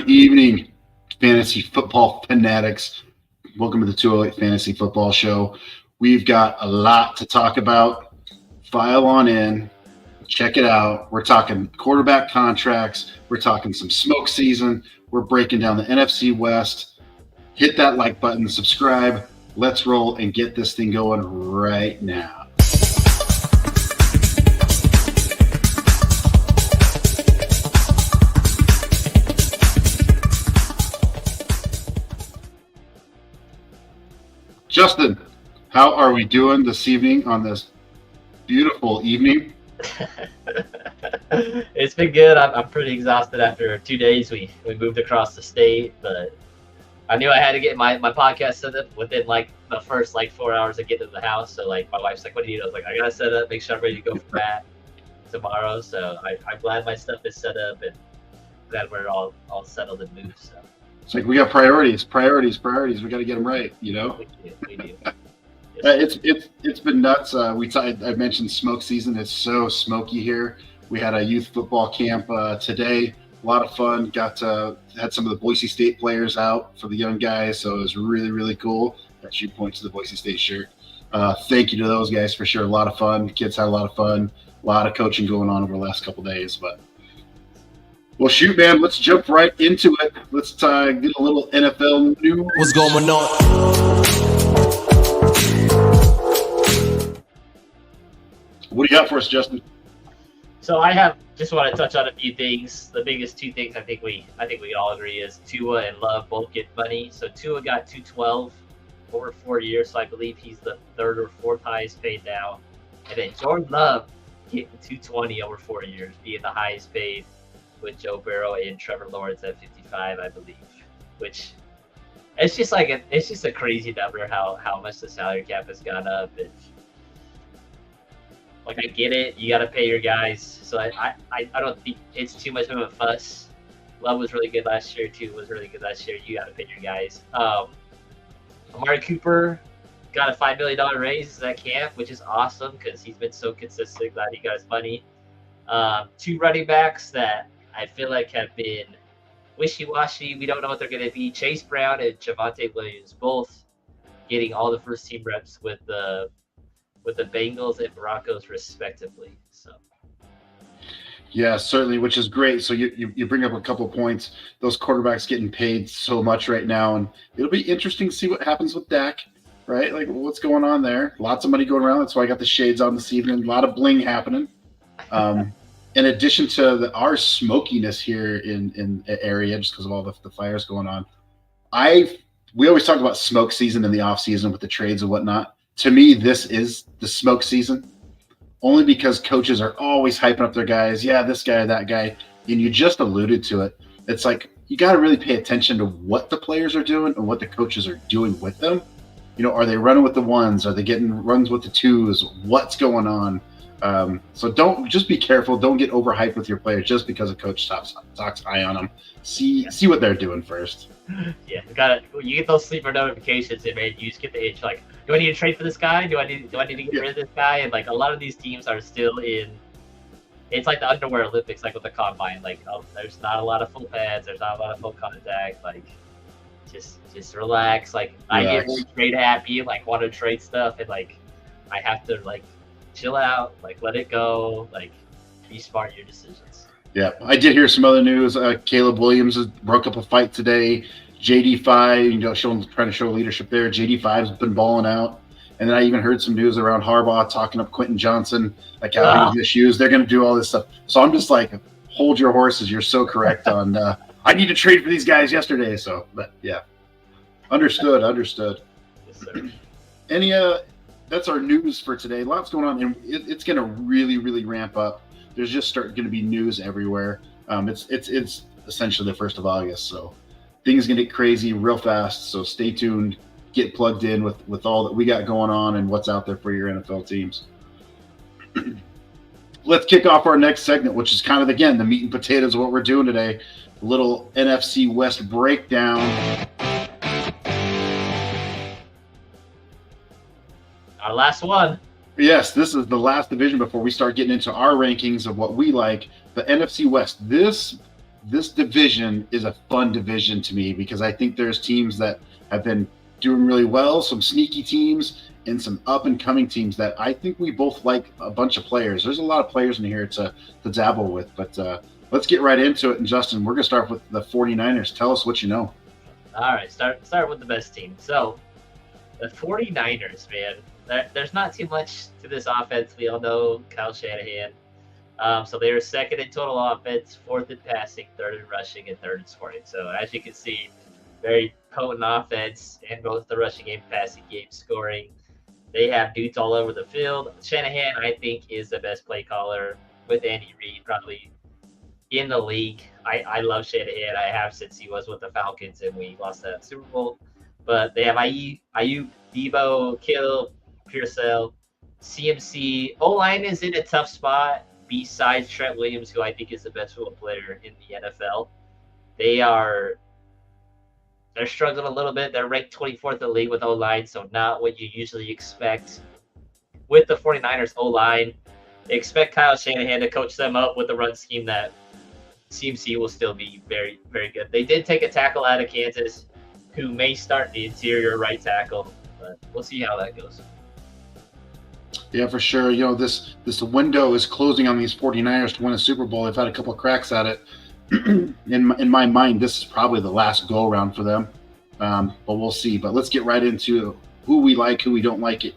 Good evening, fantasy football fanatics. Welcome to the 208 Fantasy Football Show. We've got a lot to talk about. File on in. Check it out. We're talking quarterback contracts. We're talking some smoke season. We're breaking down the NFC West. Hit that like button, subscribe. Let's roll and get this thing going right now. Justin, how are we doing this evening on this beautiful evening? It's been good. I'm pretty exhausted after 2 days. We moved across the state, but I knew I had to get my podcast set up within like the first 4 hours of getting to the house. So my wife's like, "What do you need?" I was like, "I gotta set up, make sure I'm ready to go for that tomorrow." So I'm glad my stuff is set up and glad we're all settled and moved. So it's like we got priorities. We got to get them right, you know. We do. Yes, It's been nuts. I mentioned smoke season. It's so smoky here. We had a youth football camp today. A lot of fun. Had some of the Boise State players out for the young guys, so it was really, really cool. That you point to the Boise State shirt. Thank you to those guys for sure. A lot of fun. The kids had a lot of fun. A lot of coaching going on over the last couple of days. But well, shoot, man. Let's jump right into it. Let's get a little NFL news. What's going on? What do you got for us, Justin? So I just want to touch on a few things. The biggest two things I think we all agree is Tua and Love both get money. So Tua got 212 over 4 years, so I believe he's the third or fourth highest paid now. And then Jordan Love getting 220 over 4 years, being the highest paid, with Joe Burrow and Trevor Lawrence at 55, I believe. Which it's just a crazy number how much the salary cap has gone up. And I get it, you got to pay your guys. So I don't think it's too much of a fuss. Love was really good last year. Tua was really good last year. You got to pay your guys. Amari Cooper got a $5 million raise at camp, which is awesome because he's been so consistent. Glad he got his money. Two running backs that I feel like have been wishy-washy. We don't know what they're going to be. Chase Brown and Javonte Williams both getting all the first-team reps with the Bengals and Broncos respectively. So yeah, certainly, which is great. So you bring up a couple of points. Those quarterbacks getting paid so much right now, and it'll be interesting to see what happens with Dak, right? Like what's going on there. Lots of money going around. That's why I got the shades on this evening. A lot of bling happening. In addition to our smokiness here in the area, just because of all the fires going on, we always talk about smoke season in the off season with the trades and whatnot. To me, this is the smoke season, only because coaches are always hyping up their guys. Yeah, this guy, that guy, and you just alluded to it. It's like you got to really pay attention to what the players are doing and what the coaches are doing with them. You know, are they running with the ones? Are they getting runs with the twos? What's going on? So just be careful. Don't get overhyped with your players just because a coach talks high on them. See what they're doing first. Yeah, you get those sleeper notifications, and man, you just get the itch. Like, do I need to trade for this guy? Do I need to get rid of this guy? And a lot of these teams are still in. It's like the underwear Olympics, with the combine. There's not a lot of full pads. There's not a lot of full contact. Just relax. I get really trade happy. Want to trade stuff, and I have to chill out, let it go, be smart in your decisions. Yeah, I did hear some other news. Caleb Williams broke up a fight today. JD5, trying to show leadership there. JD5's been balling out. And then I even heard some news around Harbaugh talking up Quentin Johnson, having issues. They're going to do all this stuff. So I'm just hold your horses. You're so correct on, I need to trade for these guys yesterday. So, but yeah, understood. Yes, sir. That's our news for today. Lots going on, and it's going to really, really ramp up. There's just going to be news everywhere. It's essentially the 1st of August, so things going to get crazy real fast. So stay tuned. Get plugged in with all that we got going on and what's out there for your NFL teams. Let's kick off our next segment, which is kind of, again, the meat and potatoes of what we're doing today. A little NFC West breakdown. Our last one. Yes, this is the last division before we start getting into our rankings of what we like. The NFC West. This this division is a fun division to me because I think there's teams that have been doing really well, some sneaky teams, and some up and coming teams that I think we both like a bunch of players. There's a lot of players in here to dabble with, but let's get right into it. And Justin, we're going to start with the 49ers. Tell us what you know. All right, start with the best team. So the 49ers, man, there's not too much to this offense. We all know Kyle Shanahan. So they were second in total offense, fourth in passing, third in rushing, and third in scoring. So as you can see, very potent offense in both the rushing game, passing game, scoring. They have dudes all over the field. Shanahan, I think, is the best play caller with Andy Reid, probably in the league. I love Shanahan. I have since he was with the Falcons and we lost that Super Bowl. But they have Ayuk, Debo, Kittle, Pearsall, CMC. O-line is in a tough spot besides Trent Williams, who I think is the best football player in the NFL. They're struggling a little bit. They're ranked 24th in the league with O-line, so not what you usually expect with the 49ers O-line. They expect Kyle Shanahan to coach them up with a run scheme that CMC will still be very, very good. They did take a tackle out of Kansas who may start the interior right tackle, but we'll see how that goes. Yeah, for sure. You know, this window is closing on these 49ers to win a Super Bowl. They've had a couple of cracks at it. In my mind, this is probably the last go-around for them, but we'll see. But let's get right into who we like, who we don't like it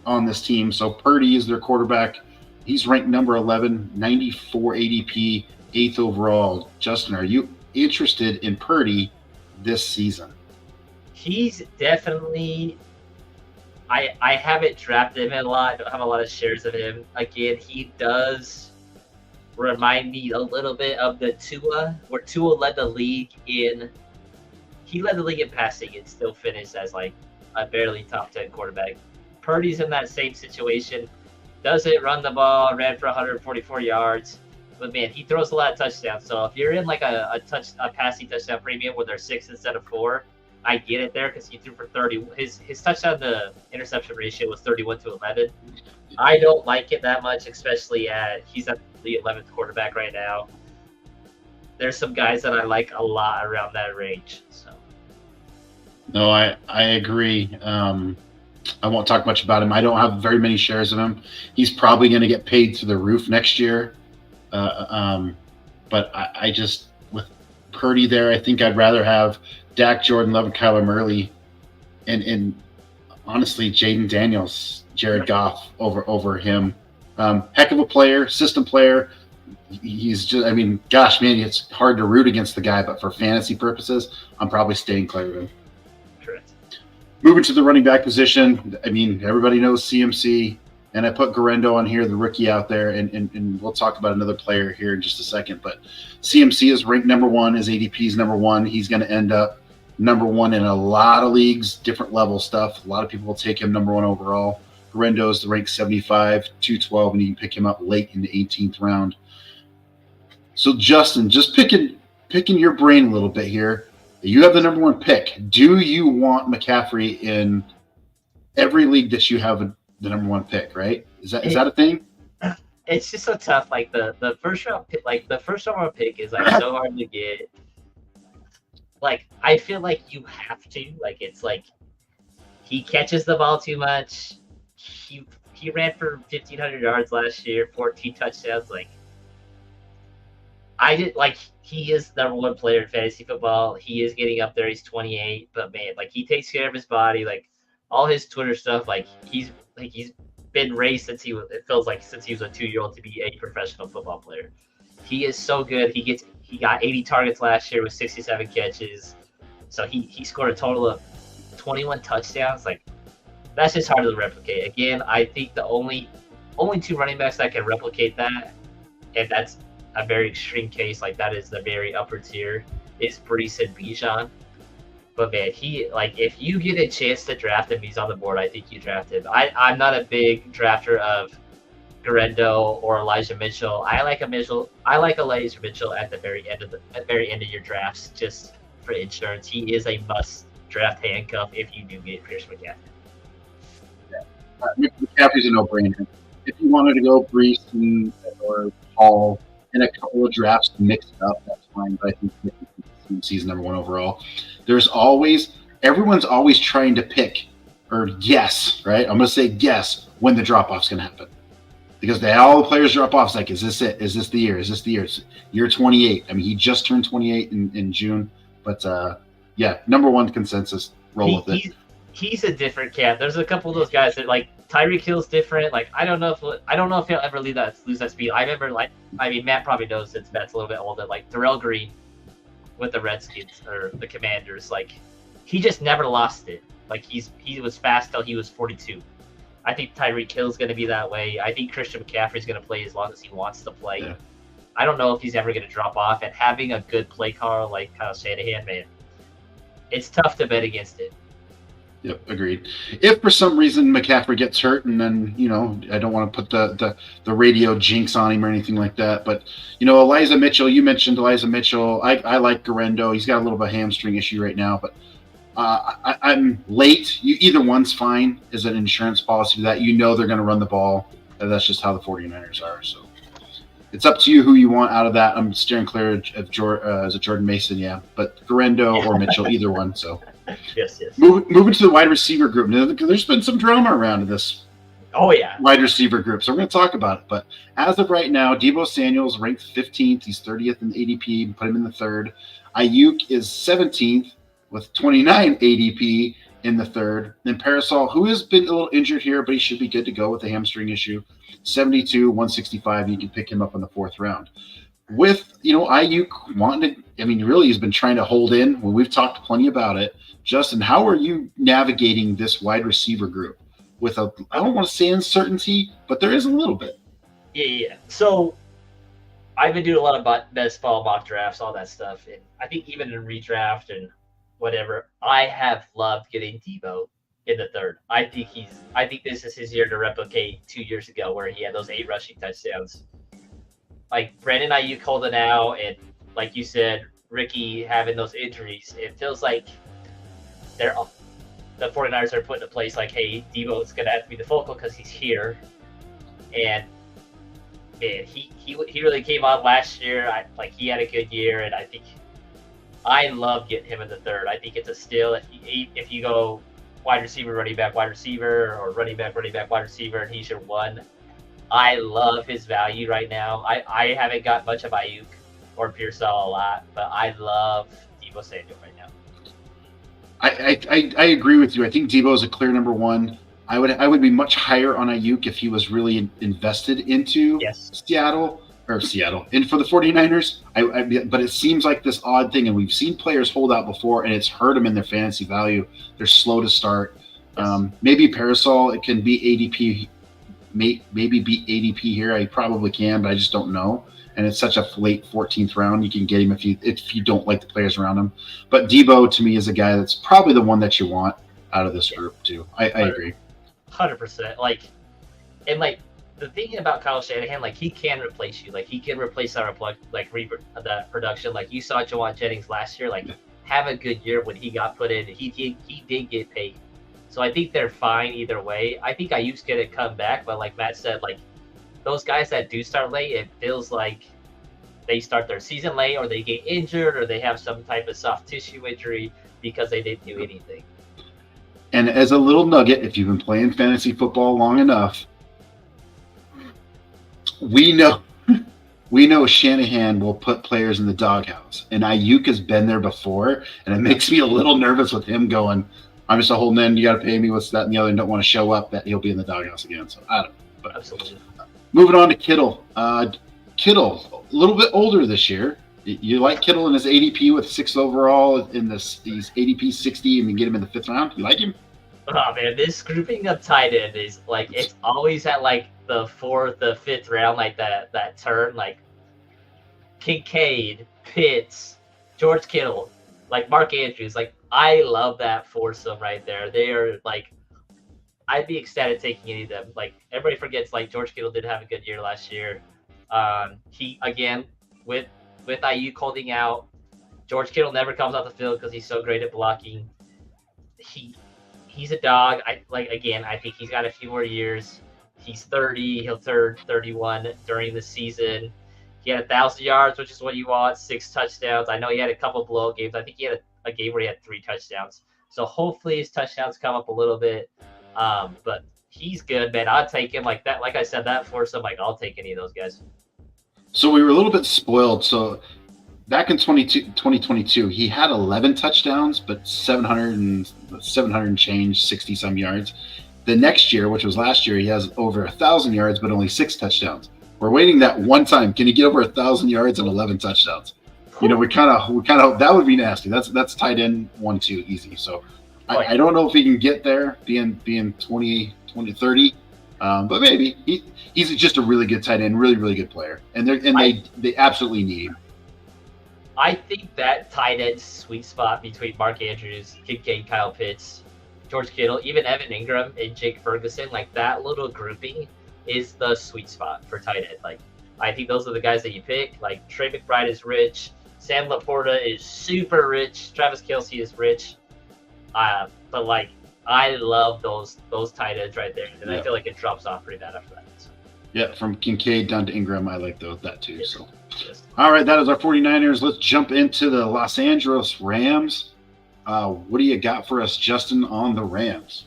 on this team. So Purdy is their quarterback. He's ranked number 11, 94 ADP, 8th overall. Justin, are you interested in Purdy this season? He's definitely – I haven't drafted him a lot. I don't have a lot of shares of him. Again, he does – remind me a little bit of the Tua, where Tua led the league in passing and still finished as like a barely top 10 quarterback. Purdy's in that same situation. Doesn't run the ball, ran for 144 yards, but man, he throws a lot of touchdowns. So if you're in like a passing touchdown premium where there's 6 instead of 4, I get it there because he threw for 30. His touchdown to interception ratio was 31-11. I don't like it that much, especially he's at the 11th quarterback right now. There's some guys that I like a lot around that range. So. No, I agree. I won't talk much about him. I don't have very many shares of him. He's probably going to get paid to the roof next year. But I just, with Purdy there, I think I'd rather have Dak, Jordan Love, and Kyler Murray, and honestly, Jaden Daniels, Jared Goff over him. Heck of a player, system player. He's just, I mean, gosh, man, it's hard to root against the guy, but for fantasy purposes, I'm probably staying clear of him. Correct. Moving to the running back position, I mean, everybody knows CMC, and I put Garendo on here, the rookie out there, and we'll talk about another player here in just a second. But CMC is ranked number 1, his ADP is number 1. He's going to end up number 1 in a lot of leagues, different level stuff. A lot of people will take him number 1 overall. Garendo is the rank 75, 212, and you can pick him up late in the 18th round. So, Justin, just picking your brain a little bit here. You have the number 1 pick. Do you want McCaffrey in every league that you have the number 1 pick, right? Is that a thing? It's just so tough. Like the first round pick, pick is like so hard to get. Like, I feel like you have to. Like, it's like he catches the ball too much. He ran for 1,500 yards last year, 14 touchdowns. Like, he is the number 1 player in fantasy football. He is getting up there. He's 28, but man, like, he takes care of his body. Like, all his Twitter stuff, like he's been raised since he was a 2-year-old to be a professional football player. He is so good. He got 80 targets last year with 67 catches. So he scored a total of 21 touchdowns. Like, that's just hard to replicate. Again, I think the only 2 running backs that can replicate that, and that's a very extreme case, like that is the very upper tier, is Brees and Bijan. But man, if you get a chance to draft him, he's on the board. I think you draft him. I'm not a big drafter of Garendo or Elijah Mitchell. I like Elijah Mitchell at the very end of your drafts, just for insurance. He is a must draft handcuff if you do get Pierce McCaffrey. McCaffrey's a no-brainer. If you wanted to go Brees or Hall in a couple of drafts to mix it up, that's fine, but I think he's number one overall. Everyone's always trying to pick or guess, right? I'm going to say guess when the drop off's going to happen. Because all the players drop off. It's like, is this it? Is this the year? Is this the year? It's year 28. I mean, he just turned 28 in June. But yeah, number one consensus. Roll with it. He's a different cat. There's a couple of those guys that like Tyreek Hill's different. Like I don't know if he'll ever lose that speed. I remember Matt probably knows since Matt's a little bit older. Like Darrell Green with the Redskins or the Commanders. Like he just never lost it. Like he was fast till he was 42. I think Tyreek Hill's going to be that way. I think Christian McCaffrey's going to play as long as he wants to play. Yeah. I don't know if he's ever going to drop off. And having a good play caller like Kyle Shanahan, man, it's tough to bet against it. Yep, agreed. If for some reason McCaffrey gets hurt, and then I don't want to put the radio jinx on him or anything like that, but Elijah Mitchell. You mentioned Elijah Mitchell. I like Garendo. He's got a little bit of a hamstring issue right now, but I'm late. Either one's fine as an insurance policy that they're going to run the ball. That's just how the 49ers are. So it's up to you who you want out of that. I'm steering clear of Jordan Mason, yeah, but Garendo or Mitchell, either one. So. Yes. Moving to the wide receiver group. Now, there's been some drama around this. Oh yeah, wide receiver group. So we're going to talk about it. But as of right now, Deebo Samuel's ranked 15th. He's 30th in the ADP. Put him in the third. Ayuk is 17th with 29 ADP in the third. Then Parasol, who has been a little injured here, but he should be good to go with the hamstring issue. 72, 165. You can pick him up in the fourth round. With Ayuk wanting to, really he's been trying to hold in. Well, we've talked plenty about it. Justin, how are you navigating this wide receiver group with I don't want to say uncertainty, but there is a little bit. Yeah. So I've been doing a lot of best ball mock drafts, all that stuff. And I think even in redraft and whatever, I have loved getting Deebo in the third. I think this is his year to replicate 2 years ago where he had those 8 rushing touchdowns. Like Brandon Ayuk holding out, and like you said, Ricky having those injuries, it feels like the 49ers are put in a place like, hey, Deebo's going to have to be the focal because he's here. And he really came on last year. He had a good year, and I love getting him in the third. I think it's a steal if you go wide receiver, running back, wide receiver, or running back, wide receiver, and he's your one. I love his value right now. I haven't got much of Ayuk or Pearsall a lot, but I love Deebo Samuel right now. I agree with you. I think Deebo is a clear number one. I would be much higher on Ayuk if he was really invested into Seattle. And for the 49ers, but it seems like this odd thing, and we've seen players hold out before, and it's hurt them in their fantasy value. They're slow to start. Yes. Maybe Parasol, it can be ADP. Maybe beat ADP here. I probably can, but I just don't know. And it's such a late 14th round. You can get him if you don't like the players around him. But Deebo, to me, is a guy that's probably the one that you want out of this group, too. I agree. 100%. The thing about Kyle Shanahan, he can replace you. He can replace our the production. You saw Jawan Jennings last year. Have a good year when he got put in. He did get paid. So I think they're fine either way. I think Ayuk's going to come back, but like Matt said, those guys that do start late, it feels like they start their season late, or they get injured, or they have some type of soft tissue injury because they didn't do anything. And as a little nugget, if you've been playing fantasy football long enough, we know Shanahan will put players in the doghouse, and Ayuk has been there before, and it makes me a little nervous with him going, I'm just holding in, you got to pay me, what's that and the other, and don't want to show up, that he'll be in the doghouse again. So I don't know. But absolutely. Moving on to Kittle. Kittle, a little bit older this year. You like Kittle in his ADP with 6th overall in these ADP 60, and you get him in the 5th round? You like him? Oh, man, this grouping of tight end is, it's always at, the 4th, the 5th round, that turn, Kincaid, Pitts, George Kittle, Mark Andrews. I love that foursome right there. They are, I'd be ecstatic taking any of them. Everybody forgets, George Kittle did have a good year last year. He, again, with Ayuk holding out, George Kittle never comes off the field because he's so great at blocking. He's a dog. I think he's got a few more years. He's 30. He'll turn 31 during the season. He had 1,000 yards, which is what you want, 6 touchdowns. I know he had a couple blowout games. I think he had a game where he had 3 touchdowns. So hopefully his touchdowns come up a little bit. But he's good, man. I'll take him like that. Like I said, that foursome, like I'll take any of those guys. So we were a little bit spoiled. So back in 2022, he had 11 touchdowns, but 700 and change, 60 some yards. The next year, which was last year, he has over 1,000 yards, but only 6 touchdowns. We're waiting that one time. Can he get over 1,000 yards and 11 touchdowns? You know, we kind of that would be nasty. That's tight end 1-2 easy. So I don't know if he can get there, being 20, 30. But maybe he's just a really good tight end, really, really good player, and they absolutely need him. I think that tight end sweet spot between Mark Andrews, Kincaid, Kyle Pitts, George Kittle, even Evan Ingram and Jake Ferguson, like that little grouping is the sweet spot for tight end. Like I think those are the guys that you pick. Like Trey McBride is rich, Sam Laporta is super rich, Travis Kelce is rich. But like I love those tight ends right there, and I feel like it drops off pretty bad after that. So. Yeah, from Kincaid down to Ingram, I like that too. Yes. So, Yes. All right, that is our 49ers. Let's jump into the Los Angeles Rams. What do you got for us, Justin, on the Rams?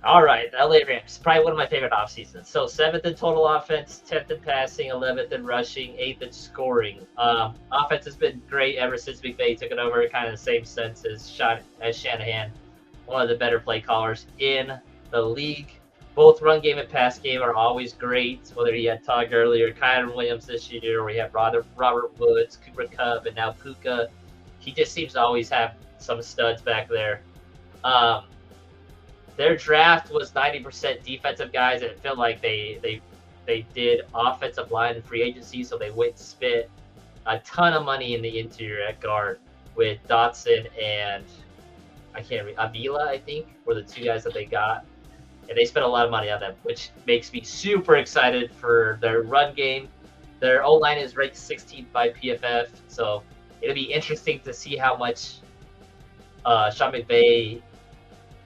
All right, the LA Rams, probably one of my favorite off seasons. So 7th in total offense, 10th in passing, 11th in rushing, 8th in scoring. Offense has been great ever since McVay took it over. Kind of the same sense as Shanahan, one of the better play callers in the league. Both run game and pass game are always great, whether you had Todd Gurley or Kyron Williams this year, or we have Robert Woods, Cooper Kupp, and now Puka. He just seems to always have some studs back there. Their draft was 90% defensive guys, and it felt like they did offensive line and free agency, so they went and spent a ton of money in the interior at guard with Dotson and Avila, I think, were the 2 guys that they got. And they spent a lot of money on them, which makes me super excited for their run game. Their O-line is ranked 16th by PFF, so it'll be interesting to see how much Sean McVay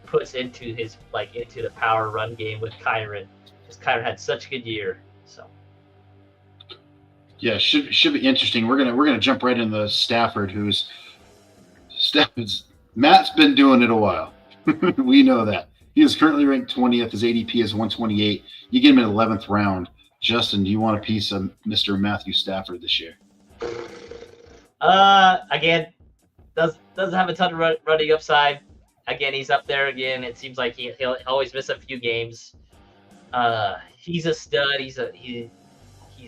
puts into the power run game with Kyron, because Kyron had such a good year. So yeah, should be interesting. We're gonna jump right into Stafford, Matt's been doing it a while. We know that. He is currently ranked 20th. His ADP is 128. You get him in 11th round. Justin, do you want a piece of Mr. Matthew Stafford this year? Again, doesn't have a ton of running upside. Again, he's up there again. It seems like he'll always miss a few games. He's a stud. He's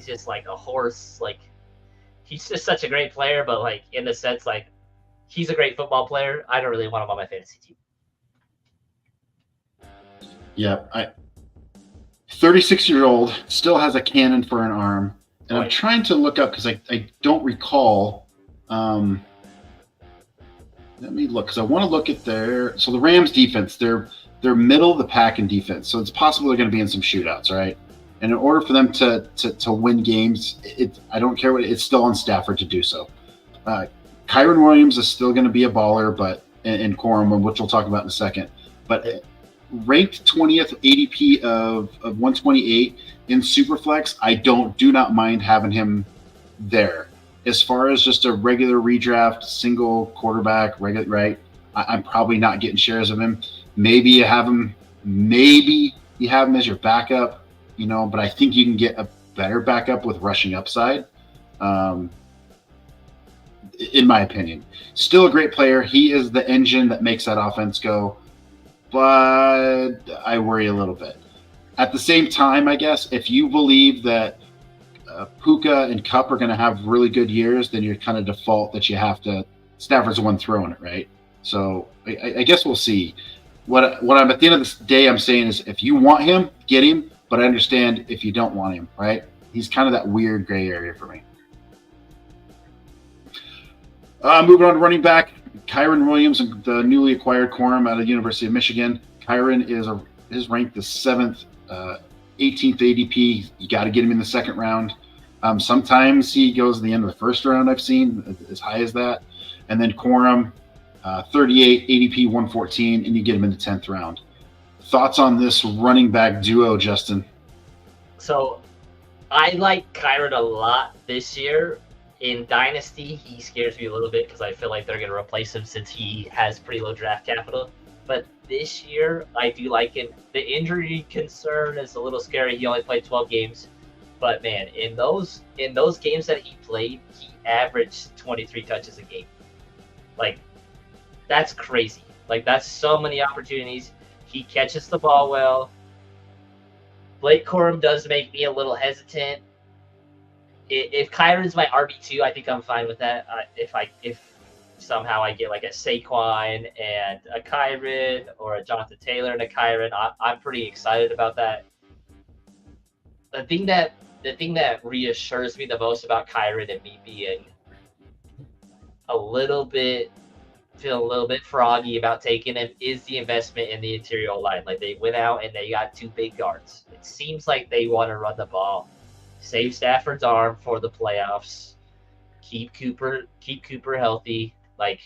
just like a horse. Like he's just such a great player, but like in the sense like he's a great football player. I don't really want him on my fantasy team. Yeah, 36-year-old still has a cannon for an arm, and I'm trying to look up because I don't recall. Let me look because I want to look at the Rams defense. They're middle of the pack in defense, so it's possible they're going to be in some shootouts, right? And in order for them to win games, I don't care what it's still on Stafford to do so. Kyron Williams is still going to be a baller, but in Corum, which we'll talk about in a second, but. Ranked 20th ADP of 128 in Superflex, I do not mind having him there. As far as just a regular redraft, single quarterback, right? I'm probably not getting shares of him. Maybe you have him as your backup, but I think you can get a better backup with rushing upside. In my opinion, still a great player. He is the engine that makes that offense go. But I worry a little bit. At the same time, I guess, if you believe that Puka and Kupp are going to have really good years, then you're kind of default that you have to – Stafford's the one throwing it, right? So I guess we'll see. What I'm at the end of the day I'm saying is if you want him, get him, but I understand if you don't want him, right? He's kind of that weird gray area for me. Moving on to running back. Kyron Williams, the newly acquired Corum out of the University of Michigan. Kyron is ranked the 7th, 18th ADP. You got to get him in the 2nd round. Sometimes he goes to the end of the 1st round, I've seen, as high as that. And then Corum, 38, ADP 114, and you get him in the 10th round. Thoughts on this running back duo, Justin? So I like Kyron a lot this year. In Dynasty, he scares me a little bit because I feel like they're going to replace him since he has pretty low draft capital. But this year, I do like him. The injury concern is a little scary. He only played 12 games. But man, in those games that he played, he averaged 23 touches a game. Like, that's crazy. Like, that's so many opportunities. He catches the ball well. Blake Corum does make me a little hesitant. If Kyron's my RB2, I think I'm fine with that. If somehow I get like a Saquon and a Kyron, or a Jonathan Taylor and a Kyron, I'm pretty excited about that. The thing that reassures me the most about Kyron and me being feel a little bit froggy about taking him is the investment in the interior line. Like, they went out and they got 2 big guards. It seems like they want to run the ball, save Stafford's arm for the playoffs, keep Cooper healthy. Like,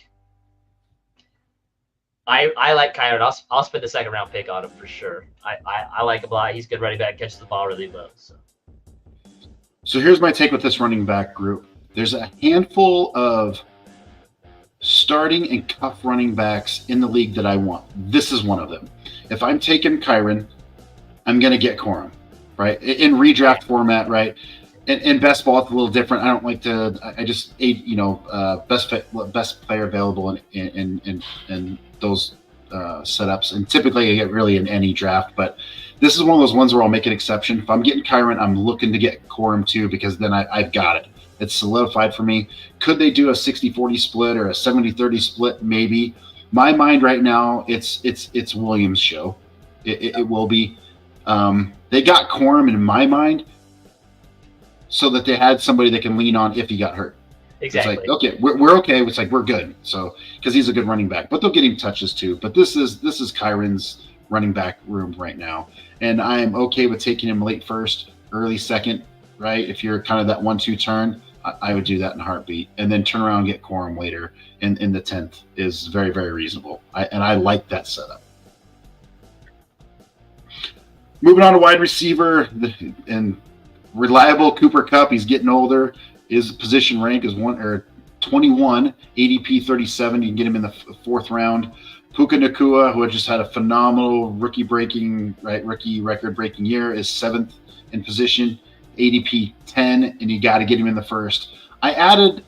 I like Kyron. I'll spend the second round pick on him for sure. I like him a lot. He's a good running back, catches the ball really well. So here's my take with this running back group. There's a handful of starting and cuff running backs in the league that I want. This is one of them. If I'm taking Kyron, I'm going to get Corum, right? In redraft format, right? In best ball, it's a little different. I don't like to. I just, best player available in those setups, and typically I get really in any draft. But this is one of those ones where I'll make an exception. If I'm getting Kyron, I'm looking to get Corum too, because then I've got it. It's solidified for me. Could they do a 60-40 split or a 70-30 split? Maybe. My mind right now, it's Williams' show. It will be. They got Corum in my mind so that they had somebody they can lean on if he got hurt. Exactly. It's like, okay, we're okay. It's like, we're good. So, because he's a good running back, but they'll get him touches too. But this is Kyron's running back room right now, and I am okay with taking him late first, early second. Right? If you're kind of that 1-2 turn, I would do that in a heartbeat, and then turn around and get Corum later in the 10th is very, very reasonable. I like that setup. Moving on to wide receiver, and reliable Cooper Kupp. He's getting older. His position rank is 21, ADP 37. You can get him in the 4th round. Puka Nacua, who had just had a phenomenal rookie record-breaking year, is 7th in position. ADP 10, and you got to get him in the 1st. I added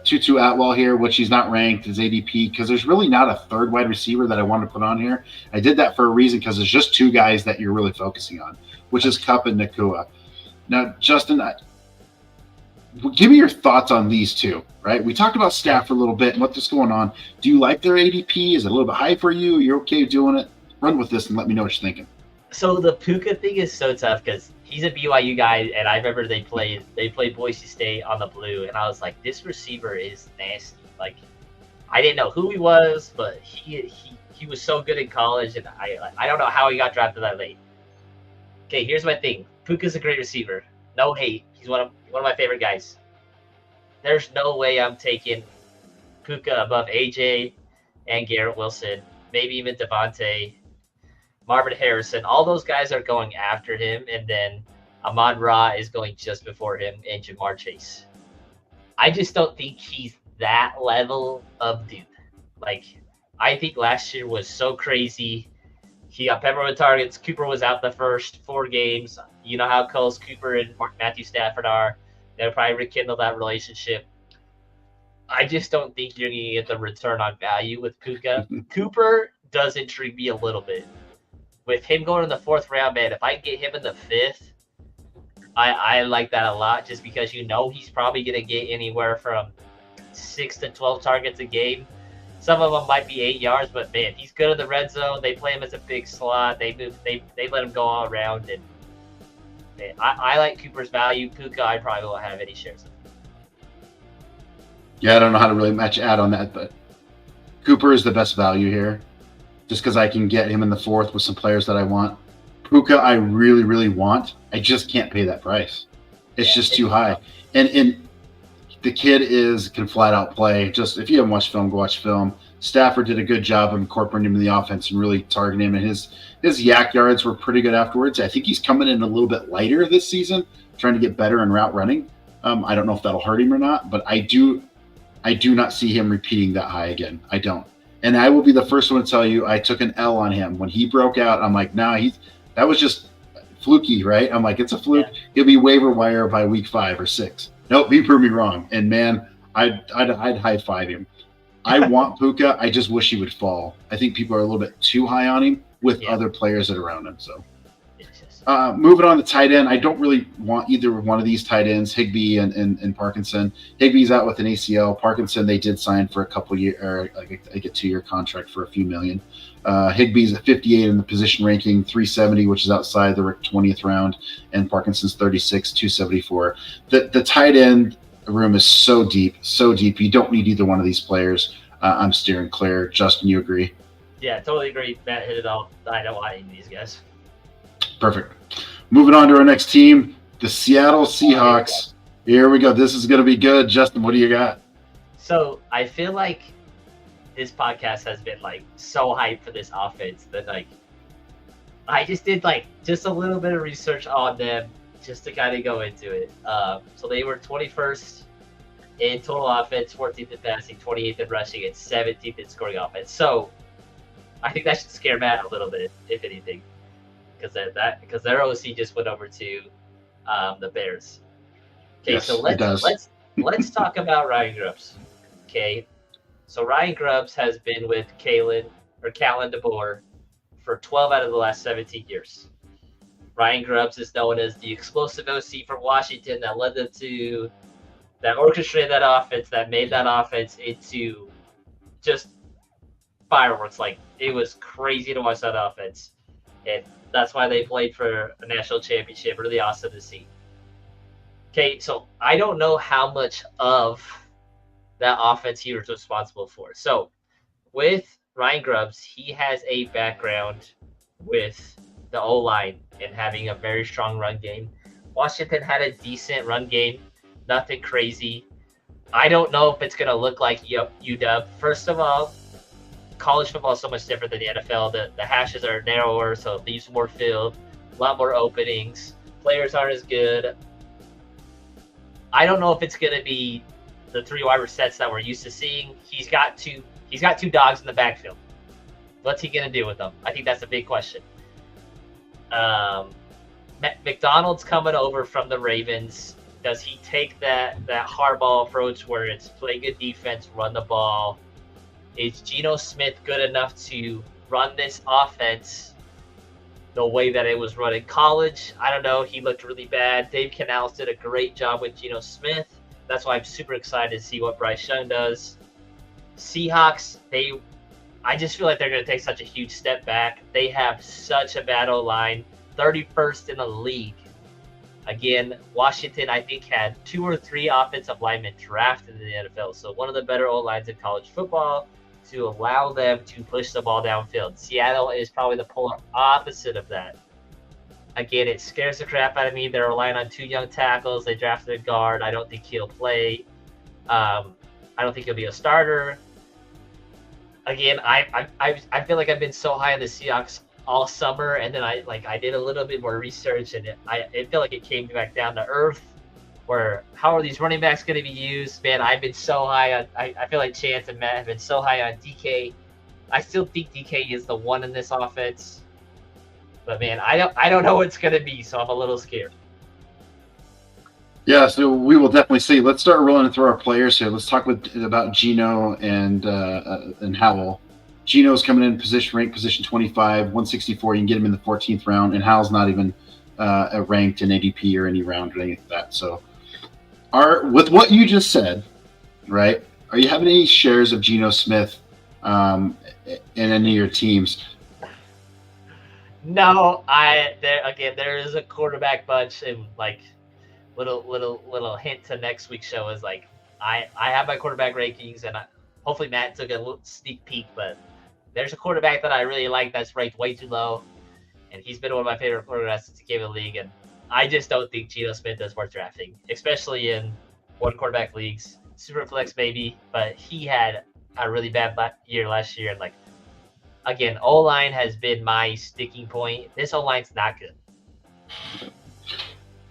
Tutu Atwell here, which he's not ranked as ADP, because there's really not a 3rd wide receiver that I want to put on here. I did that for a reason, because there's just 2 guys that you're really focusing on, which is Kupp and Nacua. Now, Justin, give me your thoughts on these 2, right? We talked about Stafford a little bit and what's going on. Do you like their ADP? Is it a little bit high for you? You're okay doing it? Run with this and let me know what you're thinking. So the Puka thing is so tough because he's a BYU guy, and I remember they played Boise State on the blue, and I was like, this receiver is nasty. Like, I didn't know who he was, but he was so good in college, and I don't know how he got drafted that late. Okay, here's my thing. Puka's a great receiver. No hate. He's one of my favorite guys. There's no way I'm taking Puka above AJ and Garrett Wilson, maybe even Devontae, Marvin Harrison. All those guys are going after him, and then Amon-Ra is going just before him, and Jamar Chase. I just don't think he's that level of dude. Like, I think last year was so crazy. He got peppered with targets. Cooper was out the first 4 games. You know how close Cooper and Matthew Stafford are. They'll probably rekindle that relationship. I just don't think you're going to get the return on value with Puka. Cooper does intrigue me a little bit. With him going in the 4th round, man, if I get him in the 5th, I like that a lot, just because you know he's probably going to get anywhere from 6 to 12 targets a game. Some of them might be 8 yards, but man, he's good in the red zone. They play him as a big slot. They let him go all around, and man, I like Cooper's value. Puka, I probably won't have any shares of. Yeah, I don't know how to really add on that, but Cooper is the best value here, just because I can get him in the 4th with some players that I want. Puka, I really, really want. I just can't pay that price. It's just too high. And the kid can flat out play. Just if you haven't watched film, go watch film. Stafford did a good job of incorporating him in the offense and really targeting him. And his yak yards were pretty good afterwards. I think he's coming in a little bit lighter this season, trying to get better in route running. I don't know if that'll hurt him or not, but I do not see him repeating that high again. I don't. And I will be the first one to tell you I took an L on him. When he broke out, I'm like, nah, that was just fluky, right? I'm like, it's a fluke. Yeah. He'll be waiver wire by week 5 or 6. Nope, he proved me wrong. And man, I'd high five him. I want Puka. I just wish he would fall. I think people are a little bit too high on him with other players that are around him. So, moving on to tight end, I don't really want either one of these tight ends, Higbee and Parkinson. Higbee's out with an ACL. Parkinson, they did sign for a couple years, or like a 2-year contract for a few million. Higbee's at 58 in the position ranking, 370, which is outside the 20th round, and Parkinson's 36, 274. The tight end room is so deep. You don't need either one of these players. I'm steering clear. Justin, you agree? Yeah, totally agree. Matt hit it all. I don't want any of these guys. Perfect. Moving on to our next team, the Seattle Seahawks. Here we go. This is going to be good. Justin, what do you got? So I feel like this podcast has been like so hyped for this offense that like I just did just a little bit of research on them just to kind of go into it. So they were 21st in total offense, 14th in passing, 28th in rushing, and 17th in scoring offense. So I think that should scare Matt a little bit, if anything, because their OC just went over to the Bears. Okay, yes, so let's talk about Ryan Grubbs. Okay, so Ryan Grubbs has been with Kalen DeBoer for 12 out of the last 17 years. Ryan Grubbs is known as the explosive OC from Washington that orchestrated that offense, that made that offense into just fireworks. Like, it was crazy to watch that offense. And that's why they played for a national championship. Really awesome to see. Okay, so I don't know how much of that offense he was responsible for. So with Ryan Grubbs, he has a background with the O-line and having a very strong run game. Washington had a decent run game, nothing crazy. I don't know if it's going to look like UW. First of all, college football is so much different than the NFL. The hashes are narrower, so it leaves more field, a lot more openings. Players aren't as good. I don't know if it's going to be the 3 wide sets that we're used to seeing. He's got two dogs in the backfield. What's he going to do with them? I think that's a big question. McDonald's coming over from the Ravens. Does he take that hardball approach where it's play good defense, run the ball? Is Geno Smith good enough to run this offense the way that it was run in college? I don't know. He looked really bad. Dave Canales did a great job with Geno Smith. That's why I'm super excited to see what Bryce Young does. Seahawks, I just feel like they're going to take such a huge step back. They have such a bad O-line, 31st in the league. Again, Washington, I think, had 2 or 3 offensive linemen drafted in the NFL. So one of the better O-lines in college football to allow them to push the ball downfield. Seattle is probably the polar opposite of that. Again, it scares the crap out of me. They're relying on 2 young tackles. They drafted a guard. I don't think he'll play. I don't think he'll be a starter. Again, I feel like I've been so high on the Seahawks all summer, and then I did a little bit more research, and it felt like it came back down to earth. Where how are these running backs going to be used? Man, I've been so high on. I feel like Chance and Matt have been so high on DK. I still think DK is the one in this offense, but man, I don't know what it's going to be, so I'm a little scared. Yeah, so we will definitely see. Let's start rolling through our players here. Let's talk about Geno and Howell. Geno's coming in position 25, 164. You can get him in the 14th round, and Howell's not even ranked in ADP or any round or anything like that. So, with what you just said, right? Are you having any shares of Geno Smith in any of your teams? No, there is a quarterback bunch, and like little hint to next week's show is like I have my quarterback rankings, and hopefully Matt took a little sneak peek, but there's a quarterback that I really like that's ranked way too low, and he's been one of my favorite quarterbacks since he came in the league, and I just don't think Geno Smith is worth drafting, especially in one quarterback leagues. Super flex maybe, but he had a really bad year last year. And like, again, O-line has been my sticking point. This O-line's not good.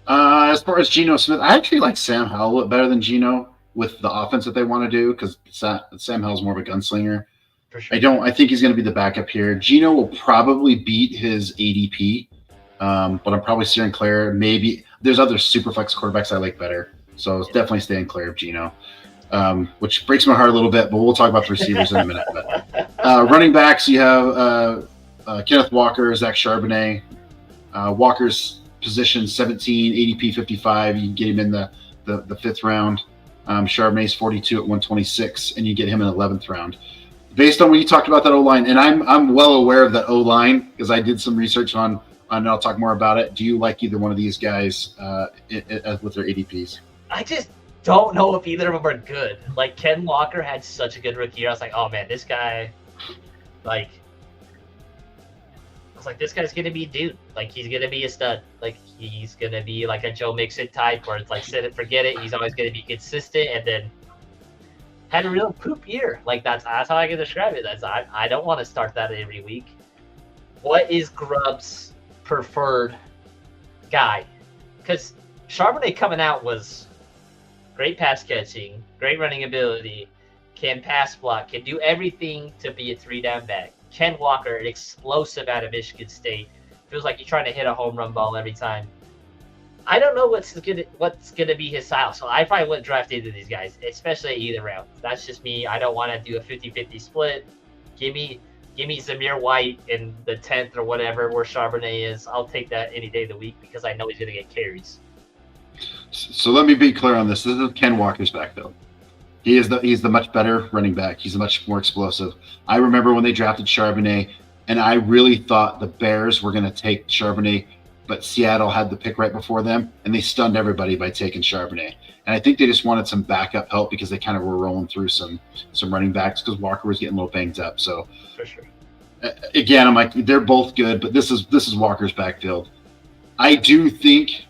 As far as Geno Smith, I actually like Sam Howell a little better than Geno with the offense that they want to do because Sam Howell's more of a gunslinger. For sure. I think he's going to be the backup here. Geno will probably beat his ADP, but I'm probably steering clear. Maybe there's other super flex quarterbacks I like better, so it's definitely staying clear of Geno, which breaks my heart a little bit. But we'll talk about the receivers in a minute. But running backs, you have Kenneth Walker, Zach Charbonnet. Walker's position 17, ADP 55. You can get him in the 5th round. Charbonnet's 42 at 126, and you get him in the 11th round. Based on what you talked about that O-line, and I'm well aware of that O-line because I did some research on, and I'll talk more about it. Do you like either one of these guys with their ADPs? I just don't know if either of them are good. Like, Ken Walker had such a good rookie year. I was like, oh man, this guy, like, I was like, this guy's gonna be a dude. Like, he's gonna be a stud. Like, he's gonna be like a Joe Mixon type where it's like, set it, forget it. He's always gonna be consistent, and then had a real poop year. Like, that's how I can describe it. I don't want to start that every week. What is Grubb's preferred guy? Because Charbonnet coming out was great pass catching, great running ability, can pass block, can do everything to be a 3-down back. Ken Walker, an explosive out of Michigan State. Feels like you're trying to hit a home run ball every time. I don't know what's gonna be his style, so I probably wouldn't draft either of these guys, especially at either round. That's just me. I don't want to do a 50-50 split. Give me Zamir White in the 10th or whatever where Charbonnet is. I'll take that any day of the week because I know he's gonna get carries. So let me be clear on this. This is Ken Walker's backfield. He's the much better running back. He's much more explosive. I remember when they drafted Charbonnet, and I really thought the Bears were going to take Charbonnet, but Seattle had the pick right before them, and they stunned everybody by taking Charbonnet. And I think they just wanted some backup help because they kind of were rolling through some running backs because Walker was getting a little banged up. So, for sure. Again, I'm like, they're both good, but this is Walker's backfield. I do think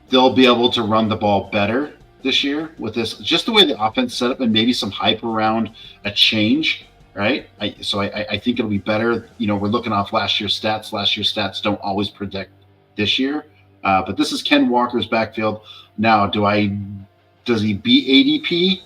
they'll be able to run the ball better this year with this, just the way the offense set up and maybe some hype around a change, right? I think it'll be better. You know, we're looking off last year's stats. Last year's stats don't always predict this year, but this is Ken Walker's backfield. Now, does he beat ADP?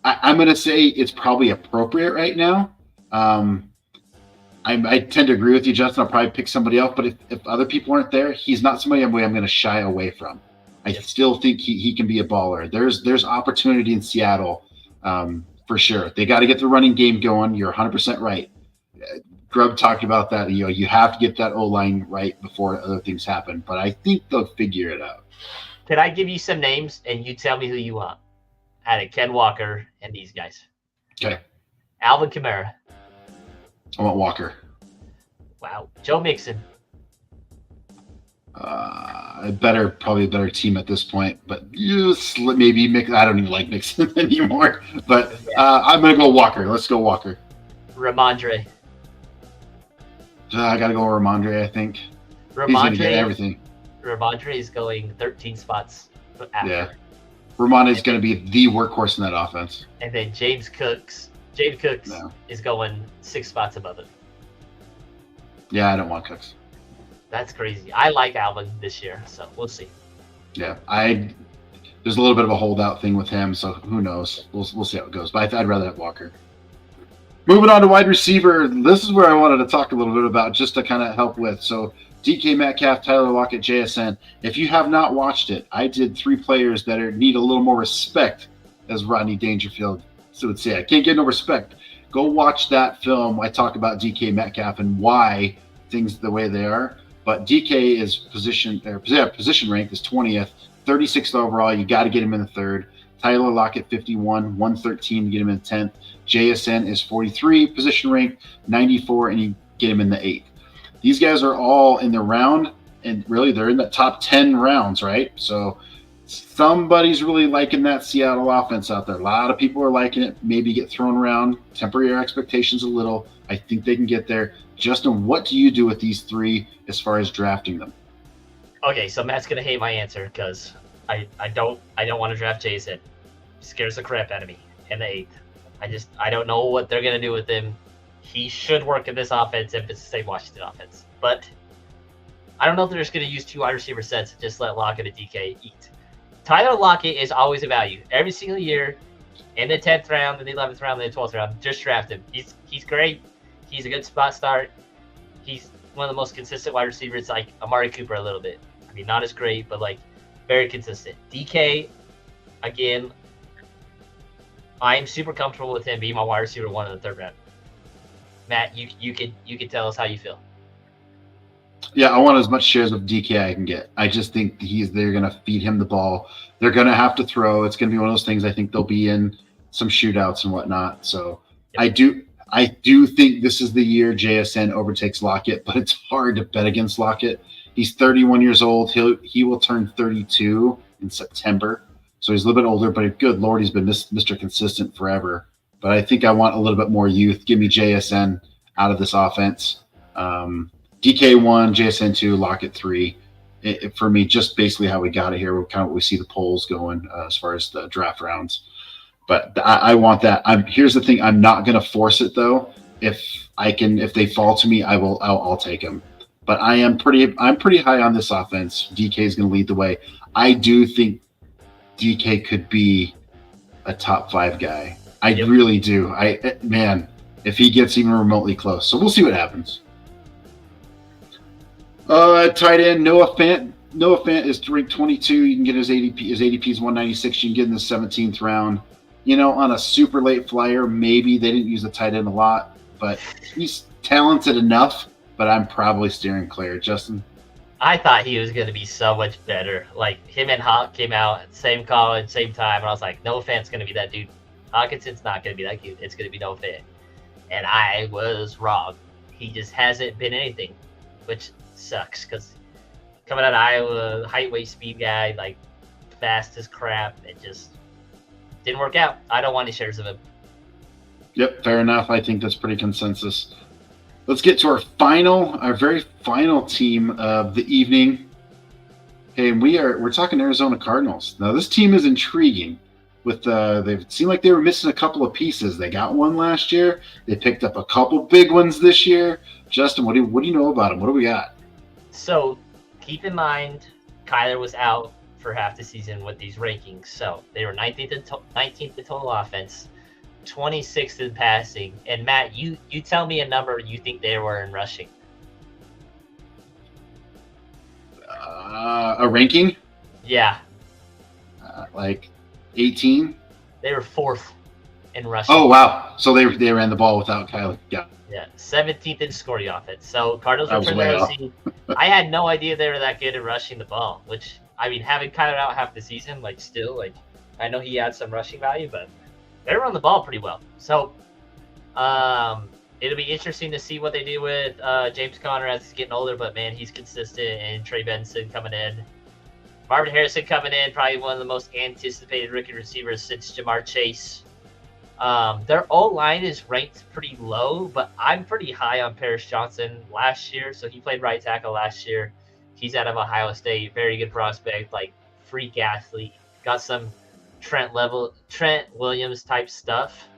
I'm going to say it's probably appropriate right now. I tend to agree with you, Justin. I'll probably pick somebody else, but if other people aren't there, he's not somebody I'm going to shy away from. I still think he can be a baller. There's opportunity in Seattle for sure. They got to get the running game going. You're 100% right. Grubb talked about that. You have to get that O-line right before other things happen. But I think they'll figure it out. Can I give you some names and you tell me who you want out of Ken Walker and these guys? Okay. Alvin Kamara. I want Walker. Wow. Joe Mixon. Probably a better team at this point, but maybe I don't even like Mixon anymore. But I'm gonna go Walker. Let's go Walker. Ramondre. I gotta go Ramondre. I think he's gonna get everything. Ramondre is going 13 spots after. Yeah, Ramondre is gonna be the workhorse in that offense. And then James Cooks is going 6 spots above it. Yeah, I don't want Cooks. That's crazy. I like Alvin this year, so we'll see. Yeah, there's a little bit of a holdout thing with him, so who knows? We'll see how it goes. But I'd rather have Walker. Moving on to wide receiver, this is where I wanted to talk a little bit about just to kind of help with. So DK Metcalf, Tyler Lockett, JSN. If you have not watched it, I did 3 players that need a little more respect, as Rodney Dangerfield would say. I can't get no respect. Go watch that film. I talk about DK Metcalf and why things the way they are. But DK is position ranked is 20th, 36th overall. You got to get him in the 3rd. Tyler Lockett 51, 113 to get him in the 10th. JSN is 43, position ranked 94, and you get him in the 8th. These guys are all in the round, and really they're in the top 10 rounds, right? So somebody's really liking that Seattle offense out there. A lot of people are liking it. Maybe get thrown around, temper your expectations a little. I think they can get there. Justin, what do you do with these 3 as far as drafting them? Okay, so Matt's gonna hate my answer because I don't want to draft Jason. He scares the crap out of me in the 8th. I don't know what they're gonna do with him. He should work in this offense if it's the same Washington offense, but I don't know if they're just gonna use 2 wide receiver sets and just let Lockett and DK eat. Tyler Lockett is always a value every single year. In the 10th round, in the 11th round, in the 12th round, just draft him. He's great. He's a good spot start. He's one of the most consistent wide receivers, like Amari Cooper a little bit. I mean, not as great, but like very consistent. DK, again, I am super comfortable with him being my wide receiver 1 in the 3rd round. Matt, you could tell us how you feel. Yeah, I want as much shares of DK I can get. I just think they're going to feed him the ball. They're going to have to throw. It's going to be one of those things. I think they'll be in some shootouts and whatnot. So yep. I do think this is the year JSN overtakes Lockett, but it's hard to bet against Lockett. He's 31 years old. He will turn 32 in September. So he's a little bit older, but good Lord, he's been Mr. Consistent forever. But I think I want a little bit more youth. Give me JSN out of this offense. DK 1, JSN 2, Lockett 3. For me, just basically how we got it here. We see the polls going as far as the draft rounds. But I want that. Here's the thing: I'm not going to force it though. If they fall to me, I'll take them. But I'm pretty high on this offense. DK is going to lead the way. I do think DK could be a top 5 guy. I really do. If he gets even remotely close. So we'll see what happens. Tight end Noah Fant. Noah Fant is ranked 22. You can get his ADP. His ADP is 196. You can get in the 17th round. On a super late flyer, maybe they didn't use the tight end a lot, but he's talented enough. But I'm probably steering clear. Justin? I thought he was going to be so much better. Like, him and Hawk came out at the same college, same time, and I was like, Noah Fant's going to be that dude. Hawkinson's not going to be that dude. It's going to be Noah Fant. And I was wrong. He just hasn't been anything, which sucks because coming out of Iowa, height, weight, speed guy, like fast as crap, it just didn't work out. I don't want any shares of him. Yep, fair enough. I think that's pretty consensus. Let's get to our very final team of the evening. Okay, we're talking Arizona Cardinals. Now this team is intriguing. They seemed like they were missing a couple of pieces. They got one last year. They picked up a couple big ones this year. Justin, what do you know about them? What do we got? So keep in mind, Kyler was out for half the season with these rankings. So they were 19th in total offense, 26th in passing. And Matt, you tell me a number you think they were in rushing. A ranking? Yeah. Like 18? They were 4th in rushing. Oh, wow. So they ran the ball without Kyler. Yeah. Yeah, 17th in scoring offense. So Cardinals were way off. I had no idea they were that good at rushing the ball, which, I mean, having Kyler out half the season, I know he had some rushing value, but they run the ball pretty well. So it'll be interesting to see what they do with James Conner as he's getting older, but, man, he's consistent, and Trey Benson coming in. Marvin Harrison coming in, probably one of the most anticipated rookie receivers since Jamar Chase. Their O-line is ranked pretty low, but I'm pretty high on Paris Johnson last year. So he played right tackle last year. He's out of Ohio State. Very good prospect, like freak athlete. Got some Trent Williams type stuff.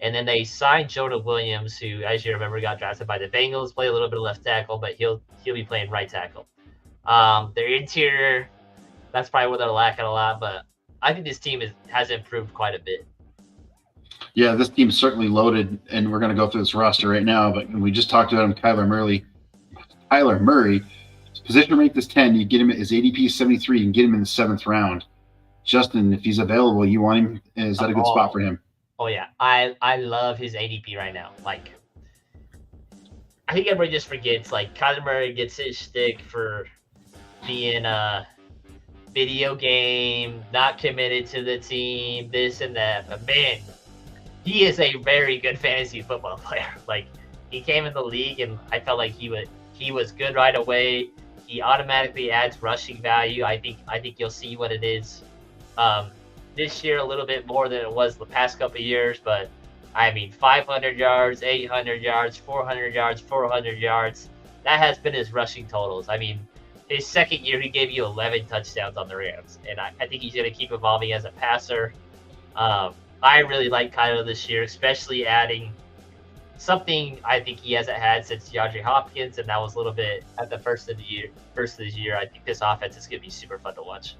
And then they signed Jonah Williams, who, as you remember, got drafted by the Bengals, play a little bit of left tackle, but he'll be playing right tackle. Their interior, that's probably where they're lacking a lot, but I think this team has improved quite a bit. Yeah, this team's certainly loaded, and we're going to go through this roster right now, but we just talked about him, Kyler Murray, position ranked is 10. You get him at his ADP 73. You can get him in the 7th round. Justin, if he's available, you want him? Is that a good spot for him? Oh, yeah. I love his ADP right now. Like, I think everybody just forgets, like, Kyler Murray gets his shtick for being a video game, not committed to the team, this and that. But, man, he is a very good fantasy football player. Like, he came in the league, and I felt like he was good right away. He automatically adds rushing value. I think you'll see what it is this year a little bit more than it was the past couple of years. But, I mean, 500 yards, 800 yards, 400 yards, 400 yards. That has been his rushing totals. I mean, his second year, he gave you 11 touchdowns on the Rams. And I think he's going to keep evolving as a passer. I really like Kyler this year, especially adding something I think he hasn't had since DeAndre Hopkins, and that was a little bit at the first of the year. First of this year, I think this offense is going to be super fun to watch.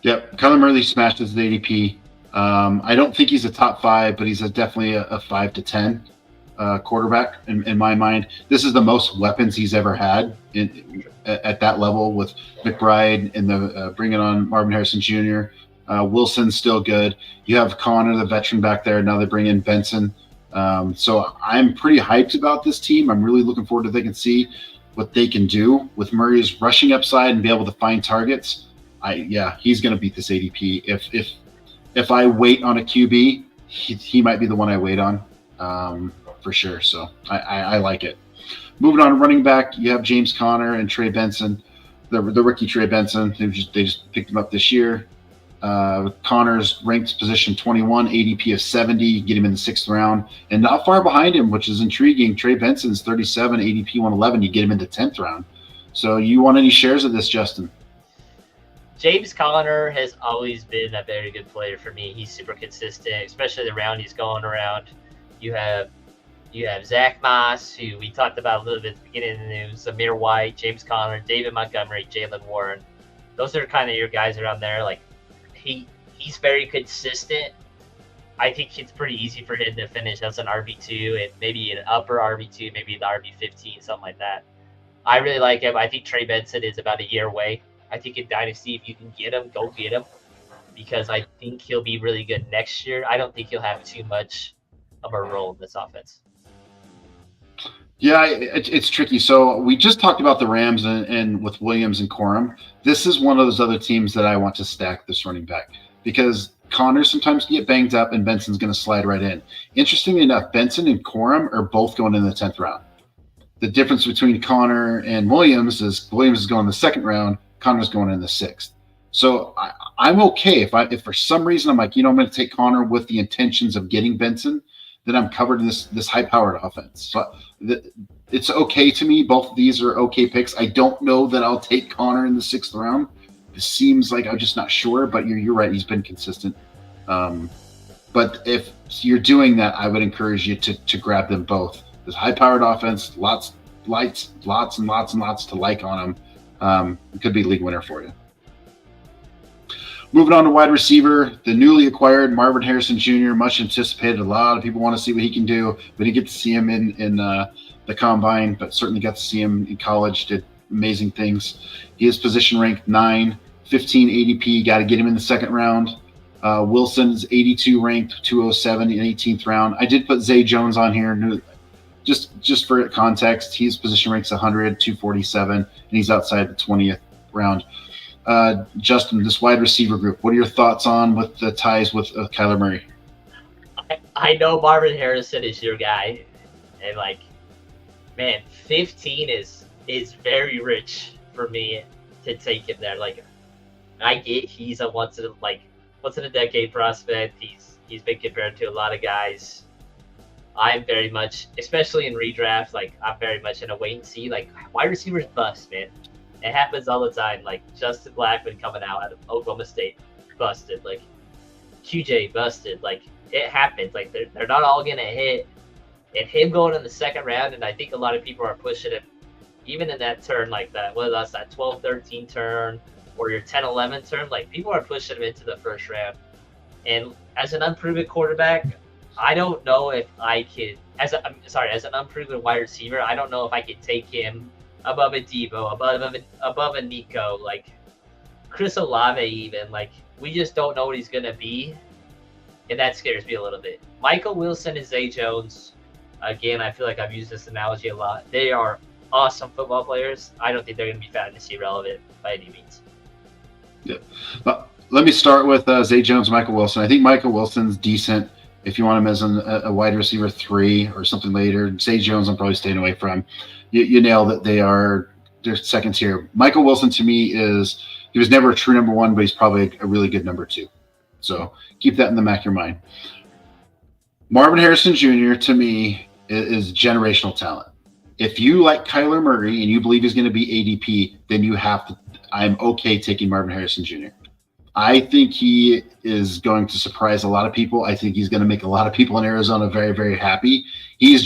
Yep, Kyler Murray smashed his ADP. I don't think he's a top 5, but he's definitely a 5 to 10 quarterback in my mind. This is the most weapons he's ever had at that level with McBride and the bringing on Marvin Harrison Jr. Wilson's still good. You have Connor, the veteran, back there. Now they bring in Benson. So I'm pretty hyped about this team. I'm really looking forward to they can see what they can do with Murray's rushing upside and be able to find targets. He's going to beat this ADP. If I wait on a QB, he might be the one I wait on for sure. So I like it. Moving on to running back, you have James Conner and Trey Benson, the rookie Trey Benson. They just picked him up this year. Connor's ranked position 21, ADP of 70, get him in the 6th round. And not far behind him, which is intriguing, Trey Benson's 37, ADP 111, you get him in the 10th round. So you want any shares of this, Justin? James Conner has always been a very good player for me. He's super consistent, especially the round he's going around. You have Zach Moss, who we talked about a little bit at the beginning of the news, Amir White, James Conner, David Montgomery, Jalen Warren. Those are kind of your guys around there. Like he's very consistent. I think it's pretty easy for him to finish as an RB2 and maybe an upper RB2, maybe the RB15, something like that. I really like him. I think Trey Benson is about a year away. I think in Dynasty, if you can get him, go get him, because I think he'll be really good next year. I don't think he'll have too much of a role in this offense. Yeah, it's tricky. So we just talked about the Rams and with Williams and Corum. This is one of those other teams that I want to stack this running back because Connor sometimes get banged up and Benson's going to slide right in. Interestingly enough, Benson and Corum are both going in the 10th round. The difference between Connor and Williams is Williams is going in the 2nd round. Connor's going in the 6th. So I'm okay if for some reason I'm like, I'm going to take Connor with the intentions of getting Benson, then I'm covered in this high-powered offense. So it's okay to me. Both of these are okay picks. I don't know that I'll take Connor in the 6th round. It seems like I'm just not sure, but you're right. He's been consistent. But if you're doing that, I would encourage you to grab them both. This high-powered offense, lots and lots to like on them. It could be a league winner for you. Moving on to wide receiver, the newly acquired Marvin Harrison Jr., much anticipated. A lot of people want to see what he can do. We didn't get to see him in the combine, but certainly got to see him in college, did amazing things. He is position ranked 9, 15 ADP, got to get him in the 2nd round. Wilson's 82 ranked, 207 in 18th round. I did put Zay Jones on here. Just for context, he's position ranks 100, 247, and he's outside the 20th round. Justin, this wide receiver group, what are your thoughts on with the ties with Kyler Murray? I know Marvin Harrison is your guy, and 15 is very rich for me to take him there. I get he's a once in a decade prospect. He's been compared to a lot of guys. I'm very much, especially in redraft, I'm very much in a wait and see. Wide receivers bust, man. It happens all the time. Justin Blackman coming out of Oklahoma State, busted. QJ busted. It happens. They're not all gonna hit. And him going in the 2nd round, and I think a lot of people are pushing him, even in that turn whether that's that 12-13 turn or your 10-11 turn. People are pushing him into the 1st round. And as an unproven quarterback, I don't know if I could, as an unproven wide receiver, I don't know if I could take him above a Debo, above a Nico, Chris Olave even. We just don't know what he's going to be, and that scares me a little bit. Michael Wilson and Zay Jones, again, I feel like I've used this analogy a lot. They are awesome football players. I don't think they're going to be fantasy relevant by any means. Yeah. Let me start with Zay Jones, Michael Wilson. I think Michael Wilson's decent. If you want him as a wide receiver 3 or something later, Zay Jones, I'm probably staying away from. You nailed it. They're 2nd tier. Michael Wilson to me he was never a true number 1, but he's probably a really good number 2. So keep that in the back of your mind. Marvin Harrison Jr. to me is generational talent. If you like Kyler Murray and you believe he's going to be ADP, then you have to. I'm okay taking Marvin Harrison Jr. I think he is going to surprise a lot of people. I think he's going to make a lot of people in Arizona very, very happy. He's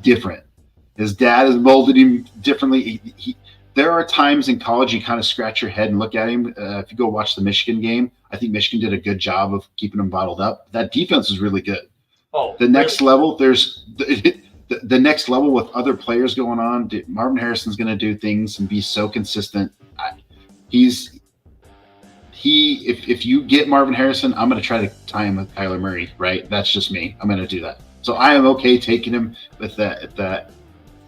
different. His dad has molded him differently. There are times in college you kind of scratch your head and look at him. If you go watch the Michigan game, I think Michigan did a good job of keeping him bottled up. That defense is really good. Oh, the next level, there's the next level with other players going on. Marvin Harrison's going to do things and be so consistent. If you get Marvin Harrison, I'm going to try to tie him with Kyler Murray, right? That's just me. I'm going to do that. So I am okay taking him with that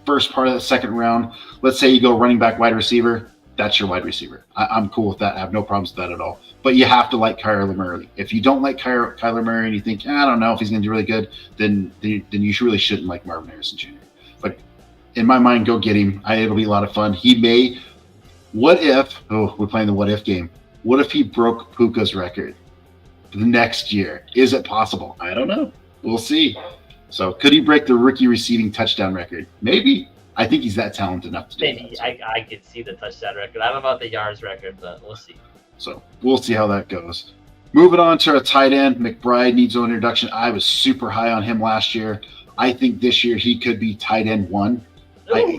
first part of the second round. Let's say you go running back, wide receiver. That's your wide receiver. I'm cool with that. I have no problems with that at all. But you have to like Kyler Murray. If you don't like Kyler Murray and you think, I don't know if he's going to do really good, then you really shouldn't like Marvin Harrison Jr. But in my mind, go get him. It'll be a lot of fun. He may – what if – we're playing the what if game. What if he broke Puka's record the next year? Is it possible? I don't know. We'll see. So could he break the rookie receiving touchdown record? Maybe. I think he's that talented enough to do Maybe. that. So. I could see the touchdown record. I don't know about the yards record, but we'll see. So we'll see how that goes. Moving on to a tight end, McBride needs no introduction. I was super high on him last year. I think this year he could be tight end 1.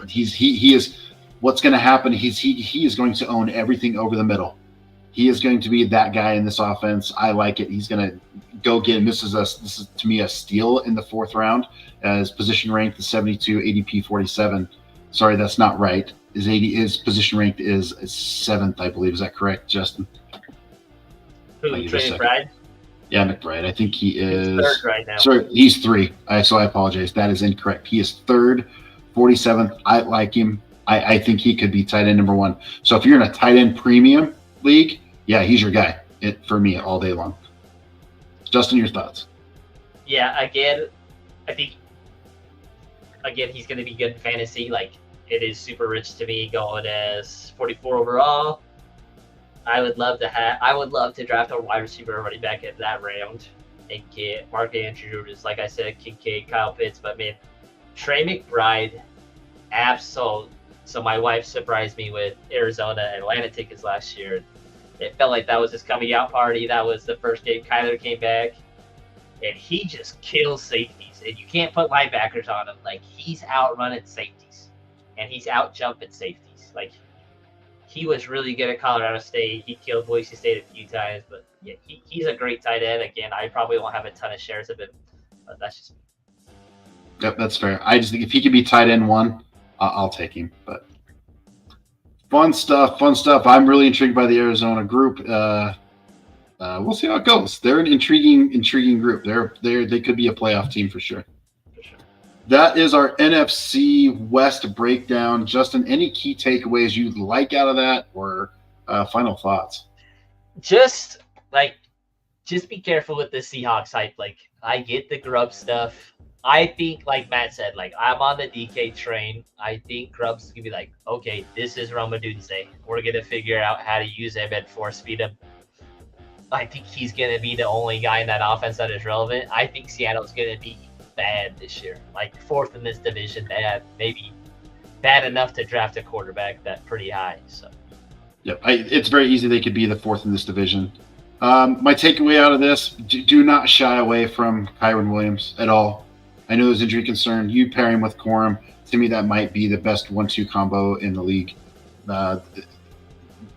He is. What's going to happen? He is going to own everything over the middle. He is going to be that guy in this offense. I like it. He's going to go get him. This is to me a steal in the 4th round. As position ranked is 72, ADP 47. Sorry, that's not right. His position ranked is 7th, I believe. Is that correct, Justin? Who, Trey McBride? Yeah, McBride. I think he is. He's 3rd right now. Sorry, he's 3. So I apologize. That is incorrect. He is 3rd, 47th. I like him. I think he could be tight end number 1. So if you're in a tight end premium league, yeah, he's your guy for me all day long. Justin, your thoughts? Yeah, again, I think he's going to be good in fantasy. Like, it is super rich to me going as 44 overall. I would love to draft a wide receiver or running back in that round and get Mark Andrews, like I said, Kincaid, Kyle Pitts. But man, Trey McBride, absolute. So my wife surprised me with Arizona and Atlanta tickets last year. It felt like that was his coming out party. That was the first game Kyler came back. And he just kills safeties. And you can't put linebackers on him. Like, he's outrunning safeties. And he's out jumping safeties. Like, he was really good at Colorado State. He killed Boise State a few times. But, yeah, he's a great tight end. Again, I probably won't have a ton of shares of him. But that's just me. Yep, that's fair. I just think if he could be tight end 1, I'll take him. But fun stuff. I'm really intrigued by the Arizona group. We'll see how it goes. They're an intriguing group. They could be a playoff team for sure. That is our NFC West breakdown. Justin, any key takeaways you'd like out of that, or final thoughts? Just be careful with the Seahawks hype. Like, I get the Grubb stuff. I think, like Matt said, like, I'm on the DK train. I think Grubb's gonna be like, okay, this is Roma Doomsday. We're gonna figure out how to use him and force feed him. I think he's gonna be the only guy in that offense that is relevant. I think Seattle's gonna be bad this year, like 4th in this division. Bad, maybe bad enough to draft a quarterback that pretty high. So, yep, it's very easy. They could be the 4th in this division. My takeaway out of this: do not shy away from Kyren Williams at all. I know there's injury concern. You pair him with Corum. To me, that might be the best 1-2 combo in the league.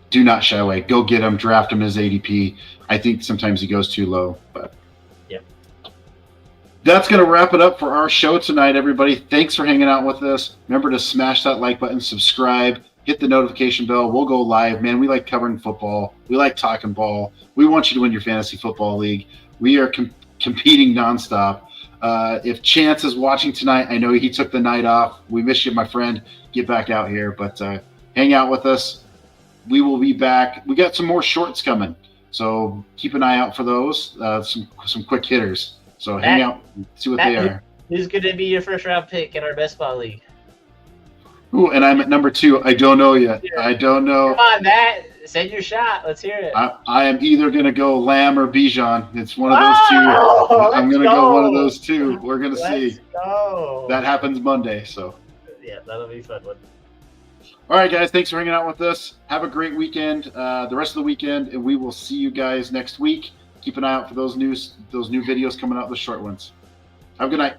Do not shy away. Go get him. Draft him as ADP. I think sometimes he goes too low, but yeah. That's going to wrap it up for our show tonight, everybody. Thanks for hanging out with us. Remember to smash that like button, subscribe, hit the notification bell. We'll go live. Man, we like covering football. We like talking ball. We want you to win your fantasy football league. We are competing nonstop. If Chance is watching tonight, I know he took the night off. We miss you, my friend. Get back out here, but hang out with us. We will be back. We got some more shorts coming, so keep an eye out for those. Some quick hitters. So hang out, and see what they are. Who's going to be your first round pick in our best ball league? Ooh, and I'm at number 2. I don't know yet. I don't know. Come on, Matt. Send your shot. Let's hear it. I am either going to go Lamb or Bijan. It's one of those two. I'm going to go one of those two. We're going to see. Let's go. That happens Monday. So. Yeah, that'll be a fun one. All right, guys. Thanks for hanging out with us. Have a great weekend. The rest of the weekend, and we will see you guys next week. Keep an eye out for those new videos coming out, the short ones. Have a good night.